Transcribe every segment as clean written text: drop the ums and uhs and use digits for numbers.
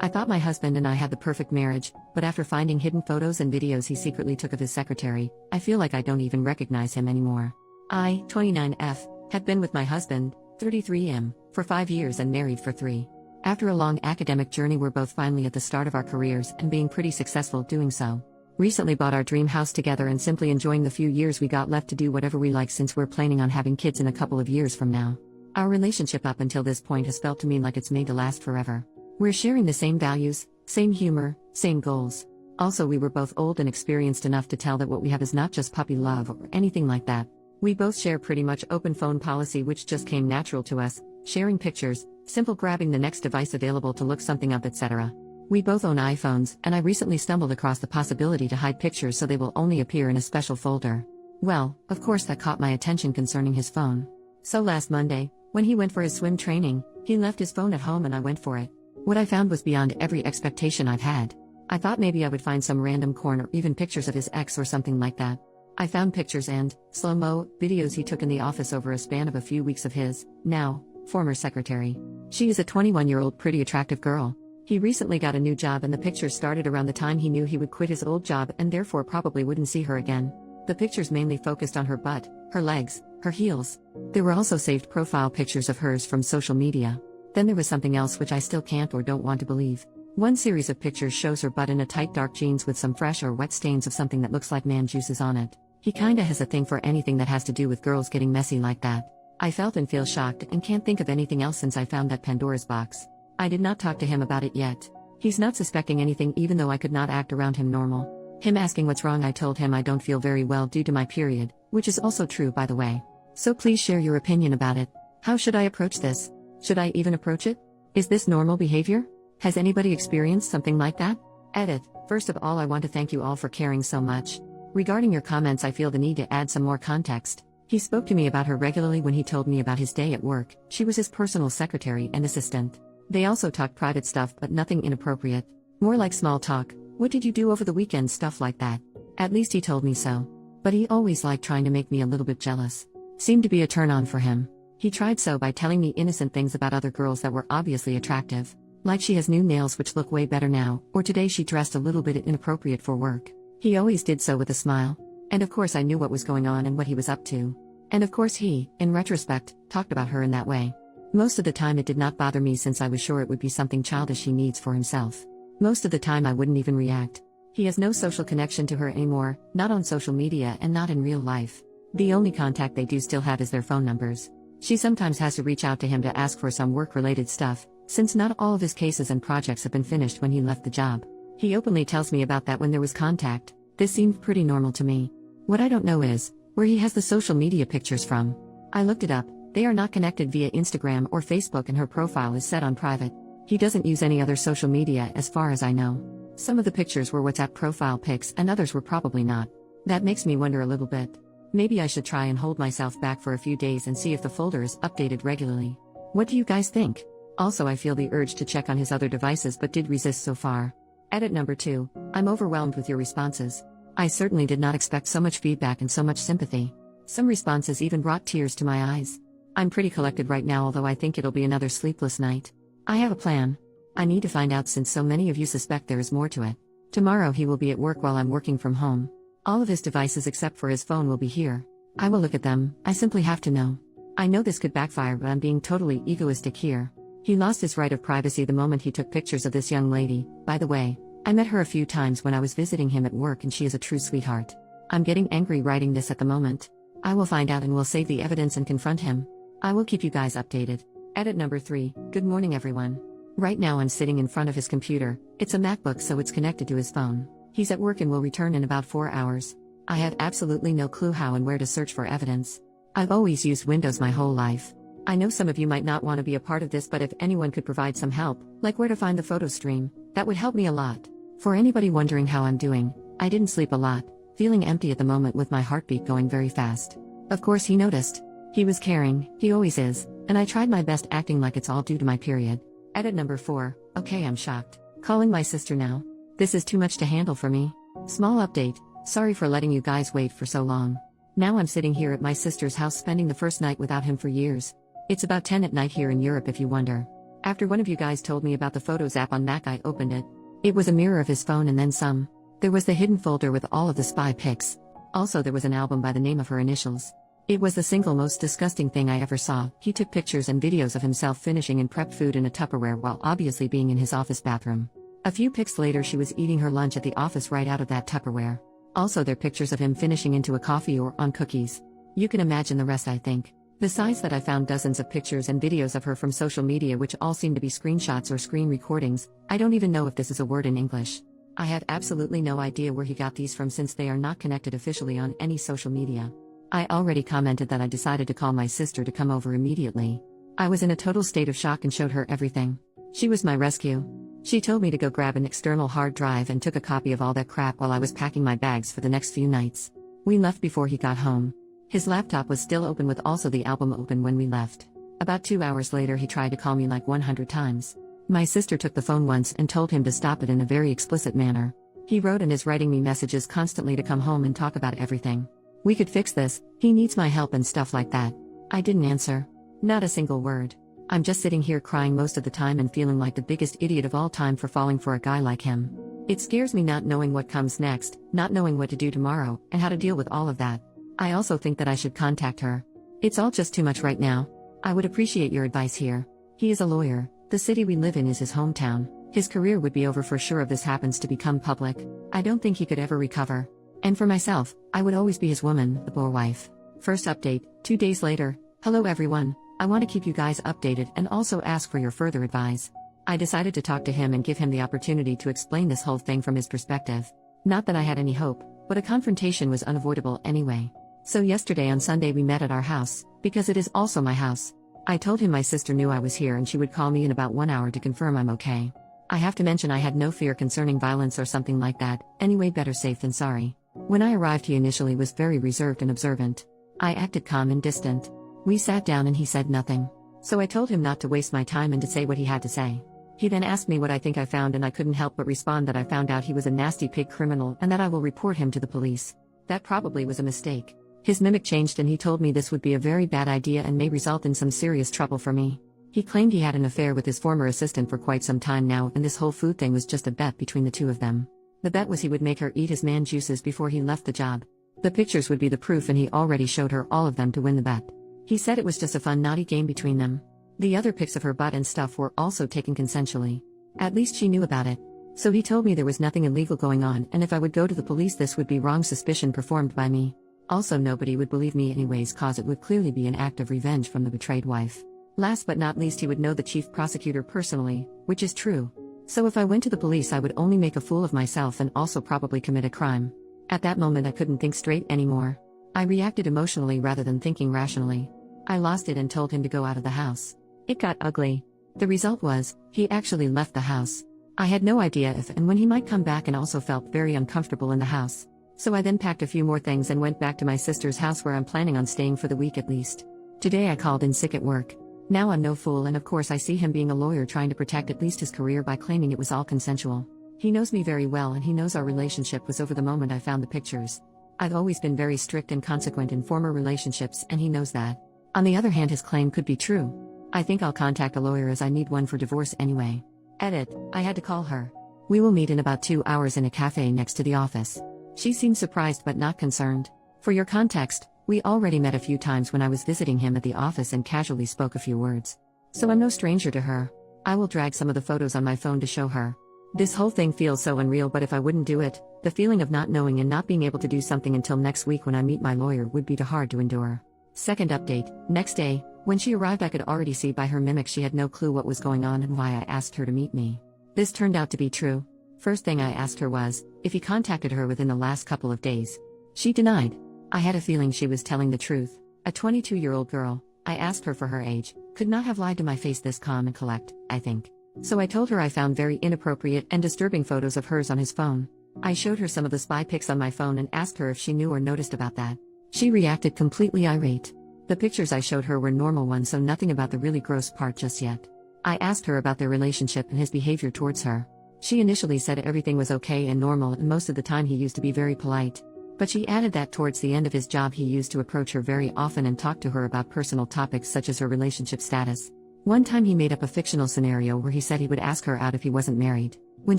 I thought my husband and I had the perfect marriage, but after finding hidden photos and videos he secretly took of his secretary, I feel like I don't even recognize him anymore. I, 29F, had been with my husband, 33M, for 5 years and married for 3. After a long academic journey, we're both finally at the start of our careers and being pretty successful doing so. Recently bought our dream house together and simply enjoying the few years we got left to do whatever we like, since we're planning on having kids in a couple of years from now. Our relationship up until this point has felt to me like it's made to last forever. We're sharing the same values, same humor, same goals. Also, we were both old and experienced enough to tell that what we have is not just puppy love or anything like that. We both share pretty much open phone policy, which just came natural to us, sharing pictures, simple grabbing the next device available to look something up, etc. We both own iPhones, and I recently stumbled across the possibility to hide pictures so they will only appear in a special folder. Well, of course that caught my attention concerning his phone. So last Monday, when he went for his swim training, he left his phone at home and I went for it. What I found was beyond every expectation I've had. I thought maybe I would find some random corn or even pictures of his ex or something like that. I found pictures and slow-mo videos he took in the office over a span of a few weeks of his, now, former secretary. She is a 21-year-old pretty attractive girl. He recently got a new job and the pictures started around the time he knew he would quit his old job and therefore probably wouldn't see her again. The pictures mainly focused on her butt, her legs, her heels. There were also saved profile pictures of hers from social media. Then there was something else which I still can't or don't want to believe. One series of pictures shows her butt in a tight dark jeans with some fresh or wet stains of something that looks like man juices on it. He kinda has a thing for anything that has to do with girls getting messy like that. I felt and feel shocked and can't think of anything else since I found that Pandora's box. I did not talk to him about it yet. He's not suspecting anything even though I could not act around him normal. Him asking what's wrong, I told him I don't feel very well due to my period, which is also true by the way. So please share your opinion about it. How should I approach this? Should I even approach it? Is this normal behavior? Has anybody experienced something like that? Edit. First of all, I want to thank you all for caring so much. Regarding your comments, I feel the need to add some more context. He spoke to me about her regularly when he told me about his day at work. She was his personal secretary and assistant. They also talked private stuff but nothing inappropriate. More like small talk. What did you do over the weekend, stuff like that. At least he told me so. But he always liked trying to make me a little bit jealous. Seemed to be a turn on for him. He tried so by telling me innocent things about other girls that were obviously attractive. Like she has new nails which look way better now, or today she dressed a little bit inappropriate for work. He always did so with a smile. And of course I knew what was going on and what he was up to. And of course he, in retrospect, talked about her in that way. Most of the time it did not bother me since I was sure it would be something childish he needs for himself. Most of the time I wouldn't even react. He has no social connection to her anymore, not on social media and not in real life. The only contact they do still have is their phone numbers. She sometimes has to reach out to him to ask for some work-related stuff, since not all of his cases and projects have been finished when he left the job. He openly tells me about that when there was contact. This seemed pretty normal to me. What I don't know is where he has the social media pictures from. I looked it up. They are not connected via Instagram or Facebook and her profile is set on private. He doesn't use any other social media as far as I know. Some of the pictures were WhatsApp profile pics and others were probably not. That makes me wonder a little bit. Maybe I should try and hold myself back for a few days and see if the folder is updated regularly. What do you guys think? Also, I feel the urge to check on his other devices but did resist so far. Edit number 2. I'm overwhelmed with your responses. I certainly did not expect so much feedback and so much sympathy. Some responses even brought tears to my eyes. I'm pretty collected right now, although I think it'll be another sleepless night. I have a plan. I need to find out since so many of you suspect there is more to it. Tomorrow he will be at work while I'm working from home. All of his devices except for his phone will be here. I will look at them. I simply have to know. I know this could backfire, but I'm being totally egoistic here. He lost his right of privacy the moment he took pictures of this young lady. By the way, I met her a few times when I was visiting him at work and she is a true sweetheart. I'm getting angry writing this at the moment. I will find out and will save the evidence and confront him. I will keep you guys updated. Edit number 3. Good morning everyone. Right now I'm sitting in front of his computer. It's a MacBook, so it's connected to his phone. He's at work and will return in about 4 hours. I have absolutely no clue how and where to search for evidence. I've always used Windows my whole life. I know some of you might not want to be a part of this, but if anyone could provide some help, like where to find the photo stream, that would help me a lot. For anybody wondering how I'm doing, I didn't sleep a lot, feeling empty at the moment with my heartbeat going very fast. Of course he noticed. He was caring, he always is, and I tried my best acting like it's all due to my period. Edit number 4. Okay, I'm shocked. Calling my sister now. This is too much to handle for me. Small update. Sorry for letting you guys wait for so long. Now I'm sitting here at my sister's house spending the first night without him for years. It's about 10 at night here in Europe if you wonder. After one of you guys told me about the Photos app on Mac, I opened it. It was a mirror of his phone and then some. There was the hidden folder with all of the spy pics. Also, there was an album by the name of her initials. It was the single most disgusting thing I ever saw. He took pictures and videos of himself finishing and prepped food in a Tupperware while obviously being in his office bathroom. A few pics later, she was eating her lunch at the office right out of that Tupperware. Also, there are pictures of him finishing into a coffee or on cookies. You can imagine the rest, I think. Besides that, I found dozens of pictures and videos of her from social media which all seem to be screenshots or screen recordings. I don't even know if this is a word in English. I had absolutely no idea where he got these from since they are not connected officially on any social media. I already commented that I decided to call my sister to come over immediately. I was in a total state of shock and showed her everything. She was my rescue. She told me to go grab an external hard drive and took a copy of all that crap while I was packing my bags for the next few nights. We left before he got home. His laptop was still open with also the album open when we left. About 2 hours later, he tried to call me like 100 times. My sister took the phone once and told him to stop it in a very explicit manner. He wrote and is writing me messages constantly to come home and talk about everything. We could fix this, he needs my help and stuff like that. I didn't answer. Not a single word. I'm just sitting here crying most of the time and feeling like the biggest idiot of all time for falling for a guy like him. It scares me not knowing what comes next, not knowing what to do tomorrow, and how to deal with all of that. I also think that I should contact her. It's all just too much right now. I would appreciate your advice here. He is a lawyer. The city we live in is his hometown. His career would be over for sure if this happens to become public. I don't think he could ever recover. And for myself, I would always be his woman, the poor wife. First update, 2 days later. Hello everyone. I want to keep you guys updated and also ask for your further advice. I decided to talk to him and give him the opportunity to explain this whole thing from his perspective. Not that I had any hope, but a confrontation was unavoidable anyway. So yesterday on Sunday we met at our house, because it is also my house. I told him my sister knew I was here and she would call me in about 1 hour to confirm I'm okay. I have to mention I had no fear concerning violence or something like that, anyway better safe than sorry. When I arrived he initially was very reserved and observant. I acted calm and distant. We sat down and he said nothing. So I told him not to waste my time and to say what he had to say. He then asked me what I think I found and I couldn't help but respond that I found out he was a nasty pig criminal and that I will report him to the police. That probably was a mistake. His mimic changed and he told me this would be a very bad idea and may result in some serious trouble for me. He claimed he had an affair with his former assistant for quite some time now and this whole food thing was just a bet between the two of them. The bet was he would make her eat his man juices before he left the job. The pictures would be the proof and he already showed her all of them to win the bet. He said it was just a fun naughty game between them. The other pics of her butt and stuff were also taken consensually. At least she knew about it. So he told me there was nothing illegal going on and if I would go to the police this would be wrong suspicion performed by me. Also nobody would believe me anyways cause it would clearly be an act of revenge from the betrayed wife. Last but not least he would know the chief prosecutor personally, which is true. So if I went to the police I would only make a fool of myself and also probably commit a crime. At that moment I couldn't think straight anymore. I reacted emotionally rather than thinking rationally. I lost it and told him to go out of the house. It got ugly. The result was, he actually left the house. I had no idea if and when he might come back and also felt very uncomfortable in the house. So I then packed a few more things and went back to my sister's house where I'm planning on staying for the week at least. Today I called in sick at work. Now I'm no fool and of course I see him being a lawyer trying to protect at least his career by claiming it was all consensual. He knows me very well and he knows our relationship was over the moment I found the pictures. I've always been very strict and consequent in former relationships and he knows that. On the other hand his claim could be true. I think I'll contact a lawyer as I need one for divorce anyway. Edit, I had to call her. We will meet in about 2 hours in a cafe next to the office. She seemed surprised but not concerned. For your context, we already met a few times when I was visiting him at the office and casually spoke a few words. So I'm no stranger to her. I will drag some of the photos on my phone to show her. This whole thing feels so unreal but if I wouldn't do it, the feeling of not knowing and not being able to do something until next week when I meet my lawyer would be too hard to endure. Second update, next day, when she arrived I could already see by her mimic she had no clue what was going on and why I asked her to meet me. This turned out to be true. First thing I asked her was, if he contacted her within the last couple of days. She denied. I had a feeling she was telling the truth. A 22-year-old girl, I asked her for her age, could not have lied to my face this calm and collect, I think. So I told her I found very inappropriate and disturbing photos of hers on his phone. I showed her some of the spy pics on my phone and asked her if she knew or noticed about that. She reacted completely irate. The pictures I showed her were normal ones so nothing about the really gross part just yet. I asked her about their relationship and his behavior towards her. She initially said everything was okay and normal and most of the time he used to be very polite. But she added that towards the end of his job he used to approach her very often and talk to her about personal topics such as her relationship status. One time he made up a fictional scenario where he said he would ask her out if he wasn't married. When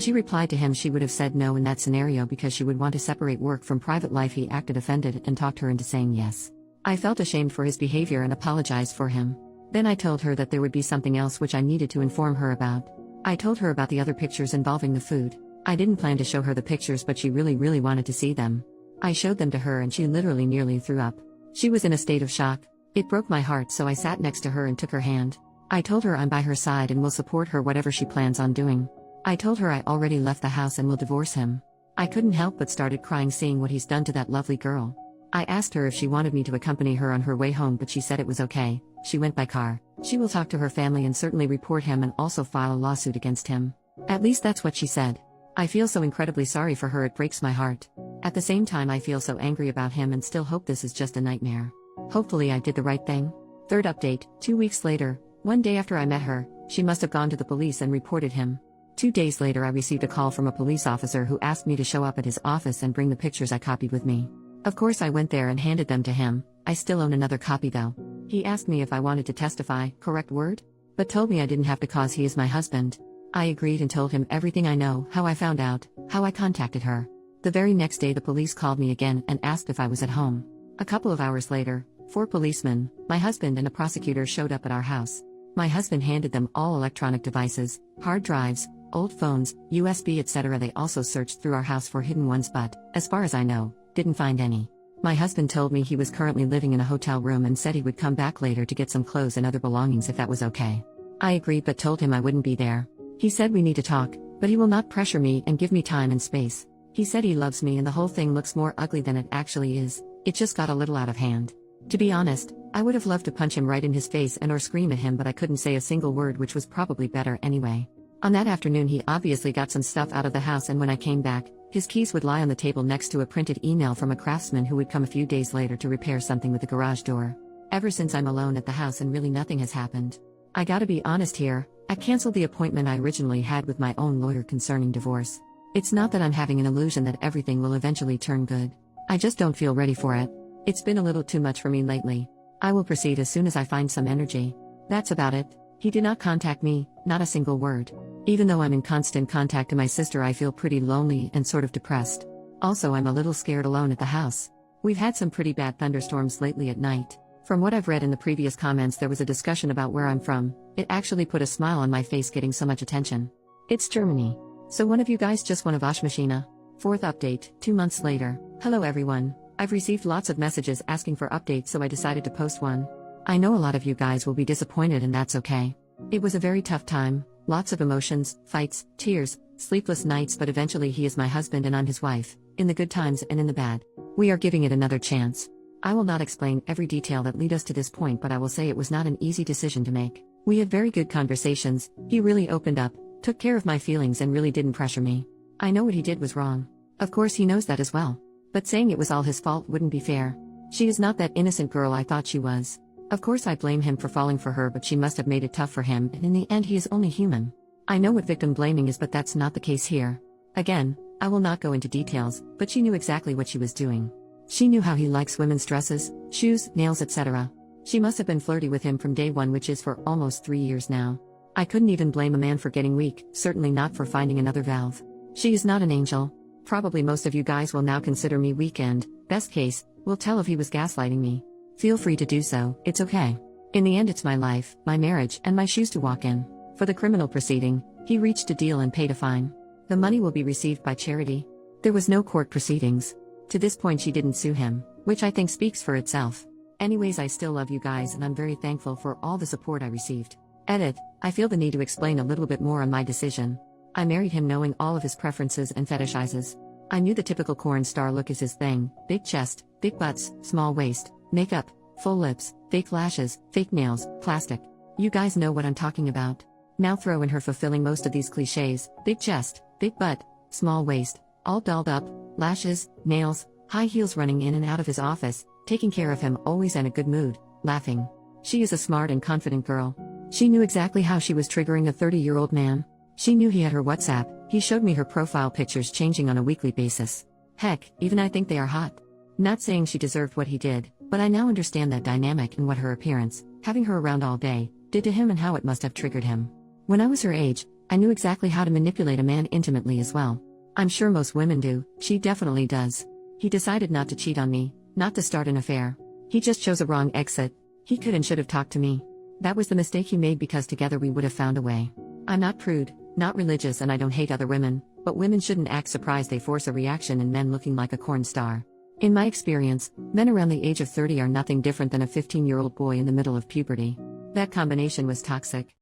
she replied to him, she would have said no in that scenario because she would want to separate work from private life. He acted offended and talked her into saying yes. I felt ashamed for his behavior and apologized for him. Then I told her that there would be something else which I needed to inform her about. I told her about the other pictures involving the food. I didn't plan to show her the pictures, but she really wanted to see them. I showed them to her and she literally nearly threw up. She was in a state of shock. It broke my heart, so I sat next to her and took her hand. I told her I'm by her side and will support her whatever she plans on doing. I told her I already left the house and will divorce him. I couldn't help but started crying seeing what he's done to that lovely girl. I asked her if she wanted me to accompany her on her way home, but she said it was okay. She went by car. She will talk to her family and certainly report him and also file a lawsuit against him. At least that's what she said. I feel so incredibly sorry for her, it breaks my heart. At the same time, I feel so angry about him and still hope this is just a nightmare. Hopefully I did the right thing. Third update, 2 weeks later, one day after I met her, she must have gone to the police and reported him. 2 days later, I received a call from a police officer who asked me to show up at his office and bring the pictures I copied with me. Of course, I went there and handed them to him. I still own another copy though. He asked me if I wanted to testify, correct word? But told me I didn't have to cause he is my husband. I agreed and told him everything I know, how I found out, how I contacted her. The very next day, the police called me again and asked if I was at home. A couple of hours later, 4 policemen, my husband and a prosecutor showed up at our house. My husband handed them all electronic devices, hard drives, old phones, USB, etc. They also searched through our house for hidden ones, but, as far as I know, didn't find any. My husband told me he was currently living in a hotel room and said he would come back later to get some clothes and other belongings if that was okay. I agreed but told him I wouldn't be there. He said we need to talk, but he will not pressure me and give me time and space. He said he loves me and the whole thing looks more ugly than it actually is. It just got a little out of hand. To be honest, I would have loved to punch him right in his face and or scream at him, but I couldn't say a single word, which was probably better anyway. On that afternoon, he obviously got some stuff out of the house, and when I came back, his keys would lie on the table next to a printed email from a craftsman who would come a few days later to repair something with the garage door. Ever since, I'm alone at the house and really nothing has happened. I gotta be honest here, I canceled the appointment I originally had with my own lawyer concerning divorce. It's not that I'm having an illusion that everything will eventually turn good. I just don't feel ready for it. It's been a little too much for me lately. I will proceed as soon as I find some energy. That's about it. He did not contact me, not a single word. Even though I'm in constant contact with my sister, I feel pretty lonely and sort of depressed. Also, I'm a little scared alone at the house. We've had some pretty bad thunderstorms lately at night. From what I've read in the previous comments, there was a discussion about where I'm from. It actually put a smile on my face getting so much attention. It's Germany. So one of you guys just won a Waschmaschine. Fourth update, 2 months later. Hello everyone. I've received lots of messages asking for updates, so I decided to post one. I know a lot of you guys will be disappointed, and that's okay. It was a very tough time, lots of emotions, fights, tears, sleepless nights, but eventually he is my husband and I'm his wife, in the good times and in the bad. We are giving it another chance. I will not explain every detail that led us to this point, but I will say it was not an easy decision to make. We had very good conversations, he really opened up, took care of my feelings and really didn't pressure me. I know what he did was wrong. Of course he knows that as well. But saying it was all his fault wouldn't be fair. She is not that innocent girl I thought she was. Of course I blame him for falling for her, but she must have made it tough for him, and in the end he is only human. I know what victim blaming is, but that's not the case here. Again, I will not go into details, but she knew exactly what she was doing. She knew how he likes women's dresses, shoes, nails, etc. She must have been flirty with him from day one, which is for almost 3 years now. I couldn't even blame a man for getting weak, certainly not for finding another valve. She is not an angel. Probably most of you guys will now consider me weak and, best case, will tell if he was gaslighting me. Feel free to do so, it's okay. In the end, it's my life, my marriage, and my shoes to walk in. For the criminal proceeding, he reached a deal and paid a fine. The money will be received by charity. There was no court proceedings. To this point, she didn't sue him, which I think speaks for itself. Anyways, I still love you guys and I'm very thankful for all the support I received. Edit, I feel the need to explain a little bit more on my decision. I married him knowing all of his preferences and fetishizes. I knew the typical corn star look is his thing: big chest, big butts, small waist, makeup, full lips, fake lashes, fake nails, plastic. You guys know what I'm talking about. Now throw in her fulfilling most of these cliches: big chest, big butt, small waist, all dolled up, lashes, nails, high heels, running in and out of his office, taking care of him, always in a good mood, laughing. She is a smart and confident girl. She knew exactly how she was triggering a 30-year-old man. She knew he had her WhatsApp. He showed me her profile pictures changing on a weekly basis. Heck, even I think they are hot. Not saying she deserved what he did, but I now understand that dynamic and what her appearance, having her around all day, did to him and how it must have triggered him. When I was her age, I knew exactly how to manipulate a man intimately as well. I'm sure most women do, she definitely does. He decided not to cheat on me, not to start an affair. He just chose a wrong exit. He could and should have talked to me. That was the mistake he made because together we would have found a way. I'm not prude, not religious, and I don't hate other women, but women shouldn't act surprised they force a reaction in men looking like a corn star. In my experience, men around the age of 30 are nothing different than a 15-year-old boy in the middle of puberty. That combination was toxic.